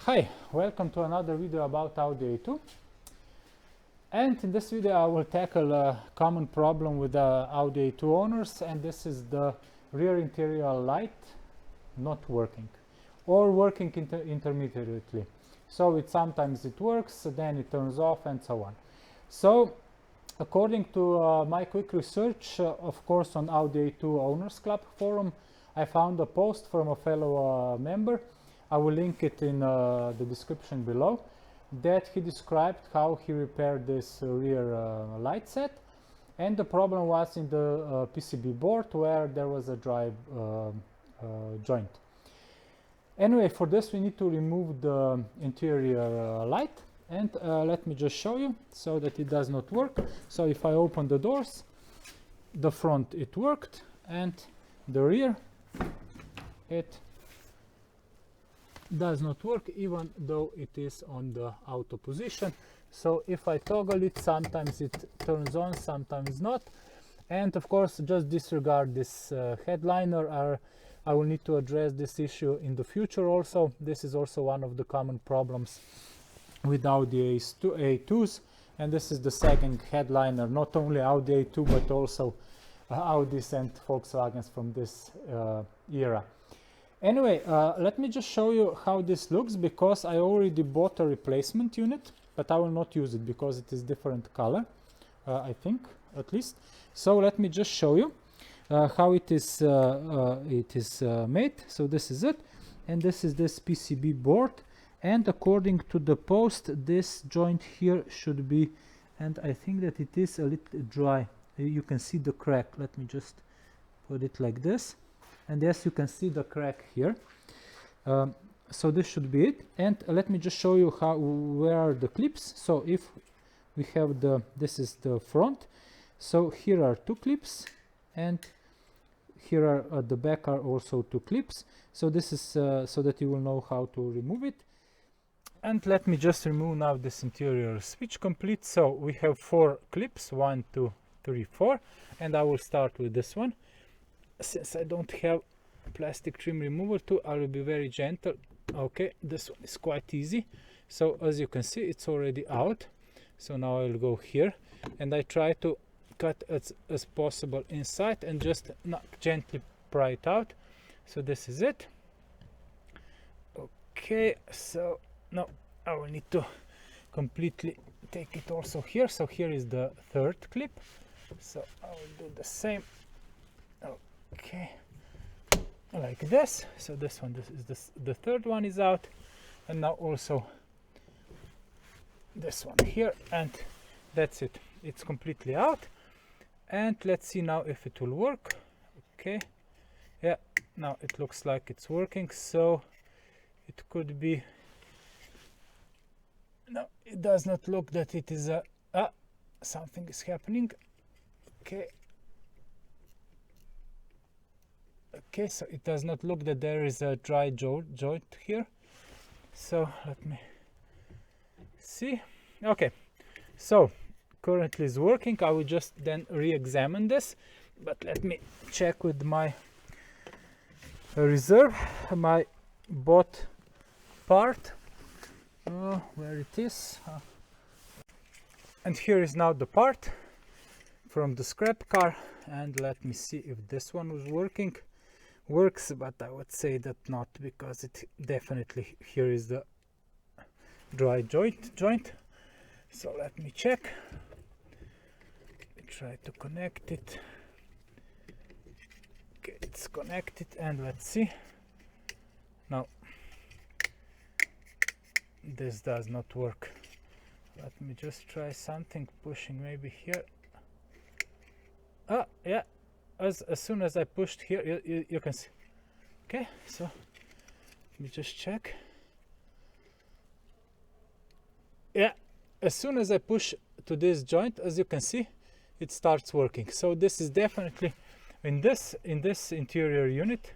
Hi, welcome to another video about Audi A2. And in this video I will tackle a common problem with Audi A2 owners, and this is the rear interior light not working or working intermittently. So sometimes it works, then it turns off and so on. So according to my quick research, of course on Audi A2 Owners Club forum, I found a post from a fellow member. I will link it in the description below, that he described how he repaired this rear light set, and the problem was in the PCB board where there was a dry joint. Anyway, for this we need to remove the interior light, and let me just show you so that it does not work. So if I open the doors, the front it worked, and the rear it does not work, even though it is on the auto position. So if I toggle it, sometimes it turns on, sometimes not. And of course, just disregard this headliner. I will need to address this issue in the future also. This is also one of the common problems with Audi A2s, and this is the second headliner, not only Audi A2 but also Audis and Volkswagens from this era. Anyway, let me just show you how this looks, because I already bought a replacement unit, but I will not use it because it is different color, I think, at least. So let me just show you how it is made. So this is it, and this is this PCB board, and according to the post, this joint here should be, and I think that it is a little dry. You can see the crack. Let me just put it like this. And yes, you can see the crack here. So this should be it. And let me just show you where are the clips. So if we have this is the front. So here are two clips, and here are at the back are also two clips. So this is so that you will know how to remove it. And let me just remove now this interior switch complete. So we have 4 clips, 1, 2, 3, 4, and I will start with this one. Since I don't have plastic trim remover tool, I will be very gentle. Okay, this one is quite easy. So as you can see, it's already out. So now I'll go here, and I try to cut as possible inside and just gently pry it out. So this is it. Okay, so now I will need to completely take it also here. So here is the 3rd clip. So I will do the same. Okay, like this. So this one, the 3rd one is out, and now also this one here, and that's it. It's completely out. And let's see now if it will work. Okay, yeah, now it looks like it's working. So it could be, no, it does not look that it is something is happening. Okay. Okay, so it does not look that there is a dry joint here. So let me see. Okay, so currently is working. I will just then re-examine this, but let me check with my reserve, my bought part, where it is. And here is now the part from the scrap car, and let me see if this one was works, but I would say that not, because it definitely, here is the dry joint. So let me check. Try to connect it. Okay, it's connected, and let's see. No, this does not work. Let me just try something, pushing maybe here. Yeah, as soon as I pushed here, you can see. Okay, so let me just check. Yeah, as soon as I push to this joint, as you can see, it starts working. So this is definitely in this interior unit,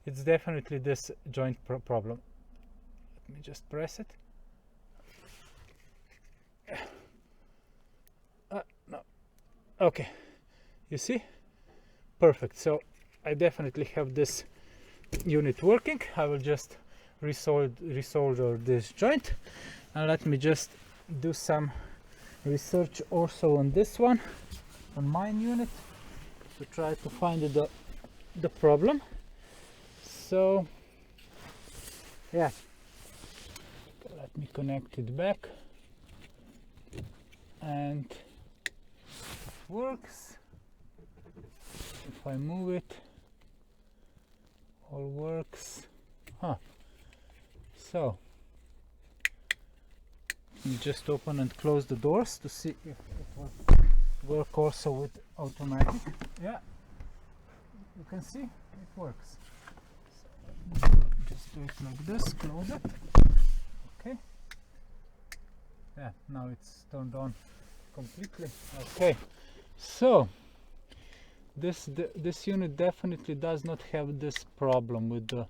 it's definitely this joint problem. Let me just press it. No. Okay, you see, perfect. So I definitely have this unit working. I will just resolder this joint, and let me just do some research also on this one, on mine unit, to try to find the problem. So yeah, let me connect it back, and it works. If I move it, all works. So you just open and close the doors to see if it will work also with automatic. Yeah, you can see it works. So just do it like this, close it. Okay. Yeah, now it's turned on completely. Okay, so this unit definitely does not have this problem with the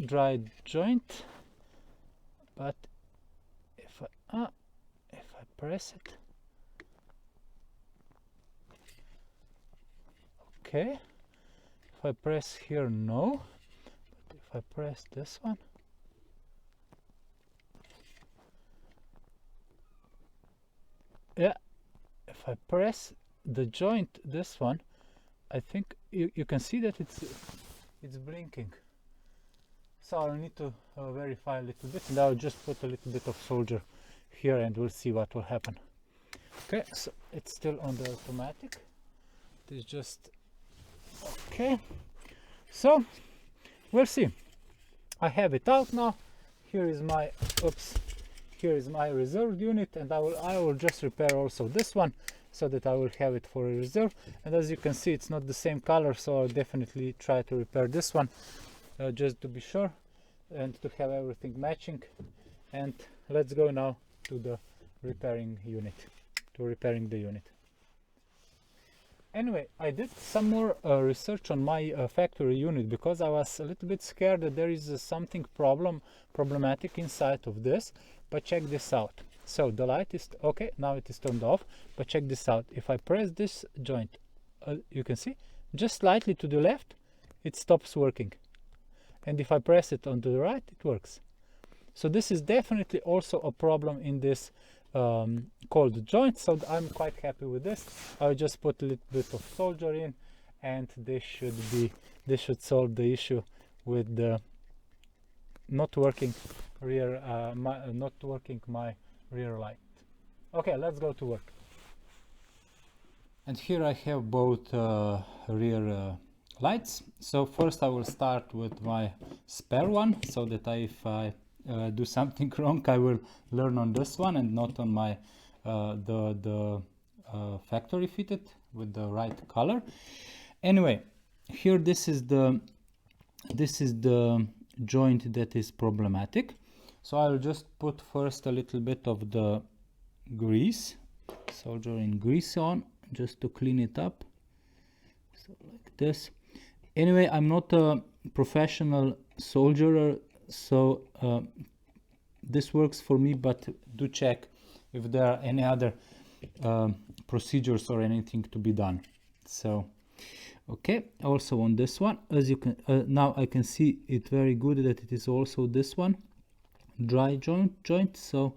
dry joint, but if I press it, okay, if I press here, no, but if I press this one, yeah, if I press the joint, this one, I think you can see that it's blinking. So I'll need to verify a little bit, and I'll just put a little bit of solder here and we'll see what will happen. Okay, so it's still on the automatic. It is just okay. So we'll see. I have it out now. Here is my reserve unit, and I will just repair also this one, so that I will have it for a reserve. And as you can see, it's not the same color, so I'll definitely try to repair this one, just to be sure and to have everything matching. And let's go now to the repairing the unit. Anyway, I did some more research on my factory unit, because I was a little bit scared that there is something problematic inside of this. But check this out. So the light is okay, now it is turned off, but check this out. If I press this joint, you can see just slightly to the left, it stops working, and if I press it on the right, it works. So this is definitely also a problem in this cold joint. So I'm quite happy with this. I'll just put a little bit of solder in, and this should solve the issue with the not working my rear light. Okay, let's go to work. And here I have both rear lights. So first I will start with my spare one, so that if I do something wrong, I will learn on this one and not on my factory fitted with the right color. Anyway, here this is the joint that is problematic. So I'll just put first a little bit of the grease, soldering grease on, just to clean it up. So like this. Anyway, I'm not a professional solderer, so this works for me, but do check if there are any other procedures or anything to be done. So okay, also on this one, as you can now I can see it very good that it is also this one dry joint, so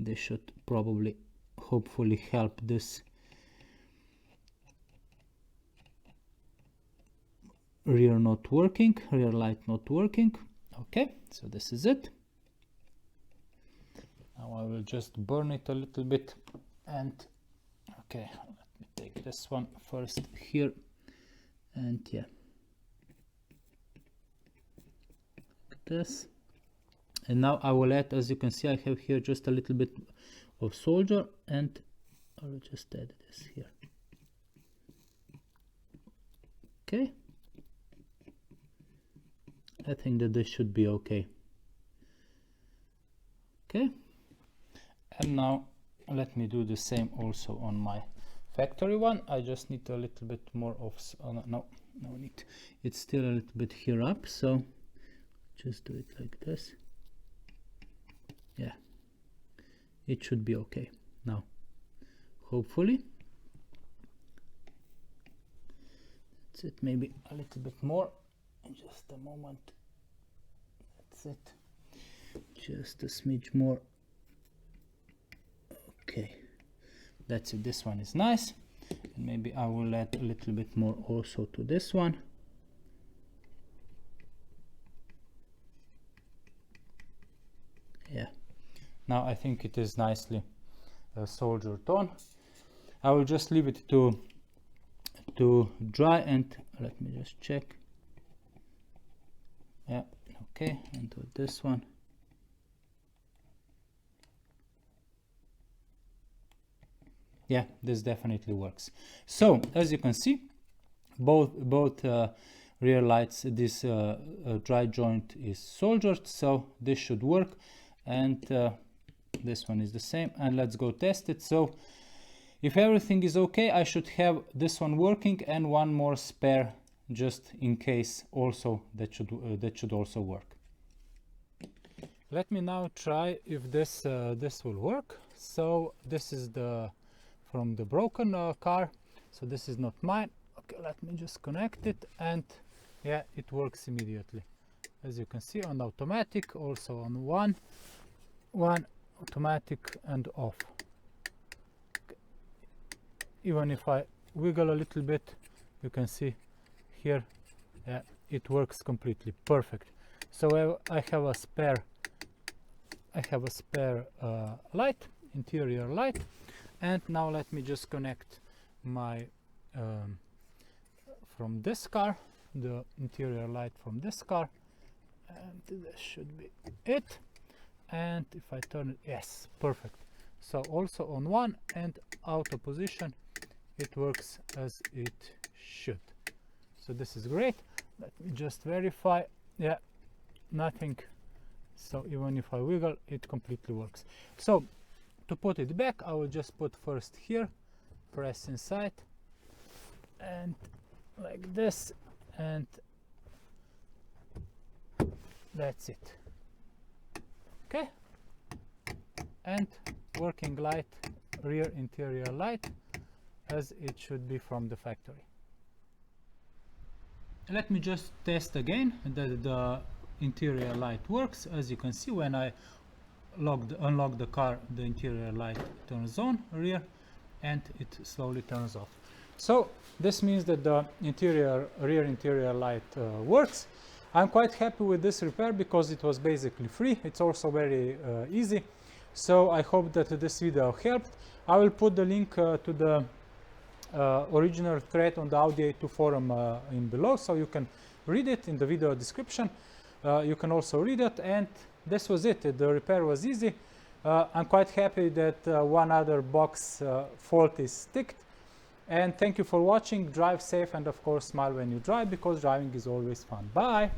this should probably hopefully help this rear light not working. Okay, so this is it. Now I will just burn it a little bit, and okay, let me take this one first here, and yeah, like this. And now I will add, as you can see, I have here just a little bit of solder, and I will just add this here. Okay, I think that this should be okay. Okay, and now let me do the same also on my factory one. I just need a little bit more of no need. It's still a little bit here up, so just do it like this. Yeah, it should be okay now, hopefully. That's it, maybe a little bit more in just a moment. That's it. Just a smidge more. Okay, that's it. This one is nice, and maybe I will add a little bit more also to this one. Yeah, now I think it is nicely soldered on. I will just leave it to dry, and let me just check. Yeah, okay, and with this one. Yeah, this definitely works. So as you can see, both rear lights, this dry joint is soldered, so this should work, and this one is the same. And let's go test it. So if everything is okay, I should have this one working and one more spare just in case also. That should also work. Let me now try if this will work. So this is from the broken car, so this is not mine. Okay, let me just connect it, and yeah, it works immediately. As you can see, on automatic, also on one automatic and off. Okay. Even if I wiggle a little bit, you can see here, yeah, it works completely perfect. So I have a spare light, interior light. And now let me just connect my from this car, the interior light from this car, and this should be it. And if I turn it, yes, perfect. So also on one and auto position, it works as it should. So this is great. Let me just verify. Yeah, nothing. So even if I wiggle, it completely works. So to put it back, I will just put first here, press inside, and like this, and that's it. Okay, and working light, rear interior light, as it should be from the factory. Let me just test again that the interior light works. As you can see, when I unlock the car, the interior light turns on, rear, and it slowly turns off. So this means that the rear interior light works. I'm quite happy with this repair because it was basically free. It's also very easy. So I hope that this video helped. I will put the link to the original thread on the Audi A2 forum in below, so you can read it in the video description. You can also read it, and this was it. The repair was easy. I'm quite happy that one other box fault is ticked. And thank you for watching. Drive safe, and of course smile when you drive, because driving is always fun. Bye!